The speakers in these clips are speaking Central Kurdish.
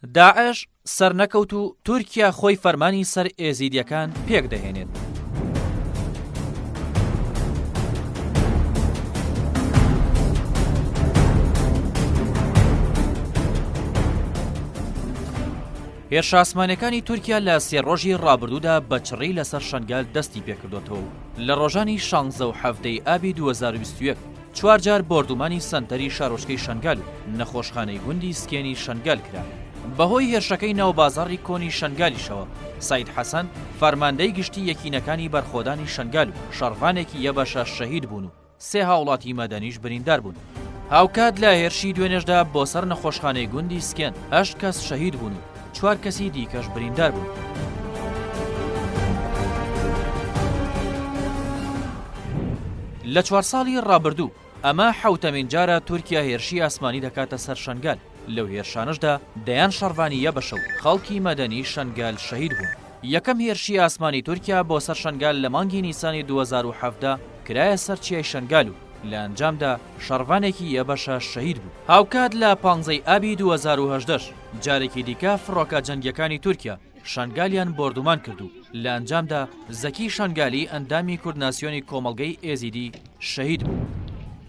داعش سەرنەکەوت و تورکیا خۆی فەرمانی سەر ئێزیدیەکان پێک دەهێنێت. هێرشە ئاسمانیەکانی تورکیا لە سێ ڕۆژی ڕابردوودا بەچڕی لەسەر شەنگال دەستی پێکردوتەوە. لە ڕۆژانی 16 و 17 ئابی 2021 چوار جار بۆردومانی سەنتەری شارۆچکەی شەنگال و نەخۆشخانەی گوندی سکێنی شەنگال کرا. بەهۆی هێرشەکەی ناوبازاڕی کۆنی شەنگالیشەوە سعید حەسەن فەرماندەی گشتی یەکینەکانی بەرخۆدانی شەنگال و شەڕڤانێکی یەبەشە شەهید بوون و سێ هاوڵاتی مەدەنیش بریندار بوون. هاوکات لە هێرشی دوێنێشدا بۆ سەر نەخۆشخانەی گوندی سکێن 8 کەس شەهید بوون و 4 کەسی دیکەش بریندار بوون. لە 4 ساڵی ڕابردوو ئەمە حوتەمین جارە تورکیا هێرشی ئاسمانی دەکاتە سەر شەنگال. لەو هێرشانشدا دەیان شەڕڤانی یەبەشە و خەڵکی مەدەنی شەنگال شەهید بوون. یەکەم هێرشی ئاسمانی تورکیا بۆ سەر شەنگال لە مانگی نیسانی 2017 کرایە سەر چیای شەنگال و لە ئەنجامدا شەڕڤانێکی یەبەشە شەهید بوو. هاوکات لە 15 ئابی 2018 جارێکی دیکە فڕۆکە جەنگیەکانی تورکیا شەنگالیان بۆردومان کردو. لە ئەنجامدا زەکی شەنگالی ئەندامی کوردناسیۆنی کۆمەڵگەی ئێزیدی شەهید بوو.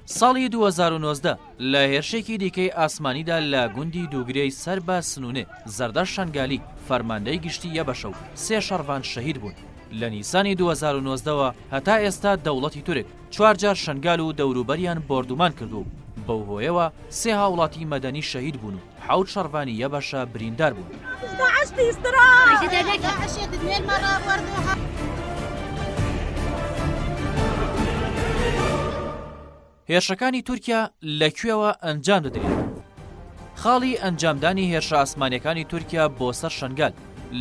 ساڵی 2019 لە هێرشێکی دیکەی ئاسمانیدا لە گوندی دووگرەی سەر بە سنوونێ زەردە شەنگالی فەرماندەی گشتی یەبەشە و سێ شەڕڤان شەهید بوون. لە نیسانی 2019ەوە هەتا ئێستا دەوڵەتی تورک 4 جار شەنگال و دەوروبەریان بۆردومان کردو. بەو هۆیەوە سێ هاوڵاتی مەدەنی شەهید بوون و 7 شەڕڤانی یەبەشە بریندار بوون. هێرشەکانی تورکیا لەکوێوە ئەنجام دەدرێن؟ خاڵی ئەنجامدانی هێرشە ئاسمانیەکانی تورکیا بۆ سەر شەنگال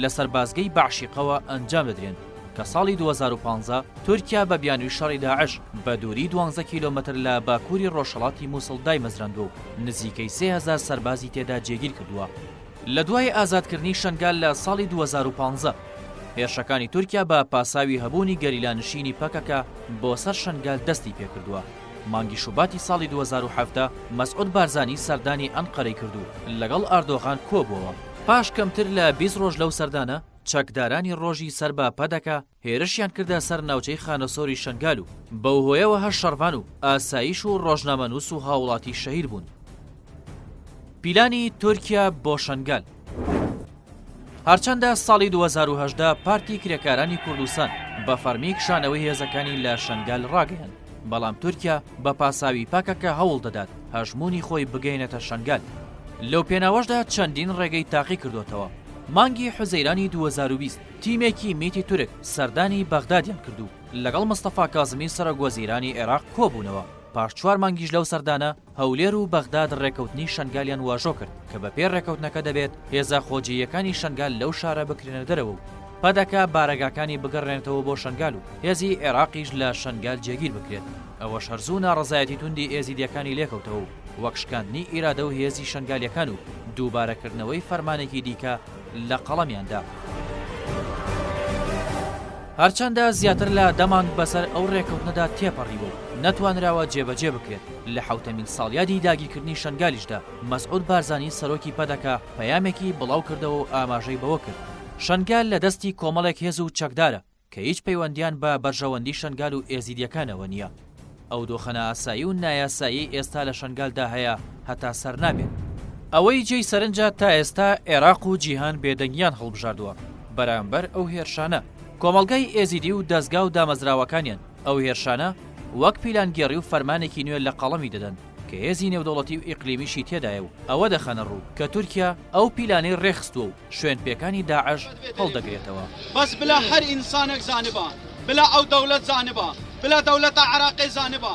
لە سەربازگەی بەعشیقەوە ئەنجام دەدرێن کە ساڵی 2015 تورکیا بە بیانووی شەڕی داعش بە دووری 12 کیلۆمەتر لە باکووری ڕۆژهەڵاتی مووسڵ دایمەزراندووە و نزیکەی 3000 سەربازی تێدا جێگیر کردووە. لە دوای ئازادکردنی شەنگال لە ساڵی 2015 هێرشەکانی تورکیا بە پاساوی هەبوونی گەریلانشینی پەکەکە بۆ سەر شەنگال دەستی پێکردووە. مانگی شوباتی ساڵی 2017 مەسعود بارزانی سەردانی ئەنقەرەی کردو لەگەڵ ئەردۆغان کۆبووەوە. پاش کەمتر لە 20 ڕۆژ لەو سەردانە چەکدارانی ڕۆژی سەر بە پەدەکە هێرشیان کردە سەر ناوچەی خانەسۆری شەنگال و بەو هۆیەوە 8 شەڕڤان و ئاسایش و ڕۆژنامەنووس و هاوڵاتی شەهید بوون. پیلانی تورکیا بۆ شەنگال. هەرچەندە ساڵی 2018 پارتی کرێکارانی کوردستان بە فەرمی کشانەوەی هێزەکانی لە شەنگال ڕاگەیان، بەڵام تورکیا بە پاساوی پاکەکە هەوڵ دەدات هەژمونی خۆی بگەینێتە شەنگال. لەو پێناوەشدا چەندین ڕێگەی تاقی کردوتەوە. مانگی حوزەیرانی 2020 تیمێکی میتی تورک سەردانی بەغدادیان کردو لەگەڵ مستەفا کازمی سەرۆکوەزیرانی عێراق کۆبوونەوە. پاش 4 مانگیش لەو سەردانە هەولێر و بەغداد ڕێکەوتنی شەنگالیان واژۆ کرد کە بە پێ ڕێکەوتنەکە دەبێت هێزە خۆجیەکانی شەنگال لەو شارە بکرێنە دەرەوە و پەدەکە بارەگاکانی بگەڕێنێتەوە بۆ شەنگال و هێزی عێراقیش لە شەنگال جێگیر بکرێت. ئەوەش هەرزوو ناڕەزایەتی توندی ئێزیدیەکانی لێکەوتەوە و وەک شکاندنی ئیرادە و هێزی شەنگالیەکان و دووبارەکردنەوەی فەرمانێکی دیکە لە قەڵەمیاندا. هەرچەندە زیاتر لە دەمانگ بەسەر ئەو ڕێکەوتنەدا تێپەڕیوە و نەتوانراوە جێبەجێ بکرێت. لە حوتەمین ساڵیادی داگیرکردنی شەنگالیشدا مەسعود بارزانی سەرۆکی پەدەکە پەیامێکی بڵاو کردەوە و ئاماژەی بەوە کرد. شەنگال لە دەستی کۆمەڵێک هێز و چەکدارە کە هیچ پەیوەندیان بە بەرژەوەندی شەنگال و ئێزیدیەکانەوە نییە. ئەو دۆخەنە ئاسایی و نایاسایی ئێستا لە شەنگالدا هەیە هەتا سەر نابێت. ئەوەی جێی سەرنجە تا ئێستا عێراق و جیهان بێدەنگیان هەڵبژاردووە بەرامبەر ئەو هێرشانە. کۆمەڵگەی ئێزیدی و دەستگا و دامەزراوەکانیان ئەو هێرشانە وەک پیلانگێڕی و فەرمانێکی نوێ لە قەڵەمی دەدەن کە هێزی نێودەوڵەتی و ئیقلیمیشی تێدایە و ئەوە دەخەنە ڕوو کە تورکیا ئەو پیلانەی ڕێخستووە و شوێنپێکانی داعش هەڵدەگرێتەوە. بەس بلا هەر ئینسانێک زانبە، بلا ئەو دەوڵەت زانبە، بلا دەوڵەتە عێراقی زانبە،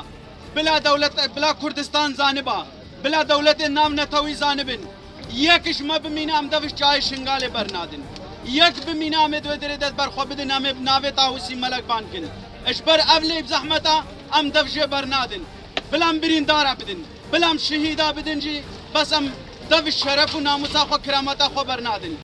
بلا کوردستان زانبە، بلا دەوڵەتێ نامنەتەوەی زانبن. یەکش مە بمینە ئەم دەفش چای شنگالێ بەرنادن. یەک بمینامێ دوێ درێ دەست بەرخۆ بدن ئەمێ ناوێت تاوسی مەلەک بانکن. ئەشبەر ئەو لێ بزەحمەتە ئەم دەفژێ بەرنادن. بلام بریندارە بدن، بلام شەهیدا بدنجی بەس ئەم دەفش شەرەف و ناموسا خۆ کرامەتە خۆ بەرنادن.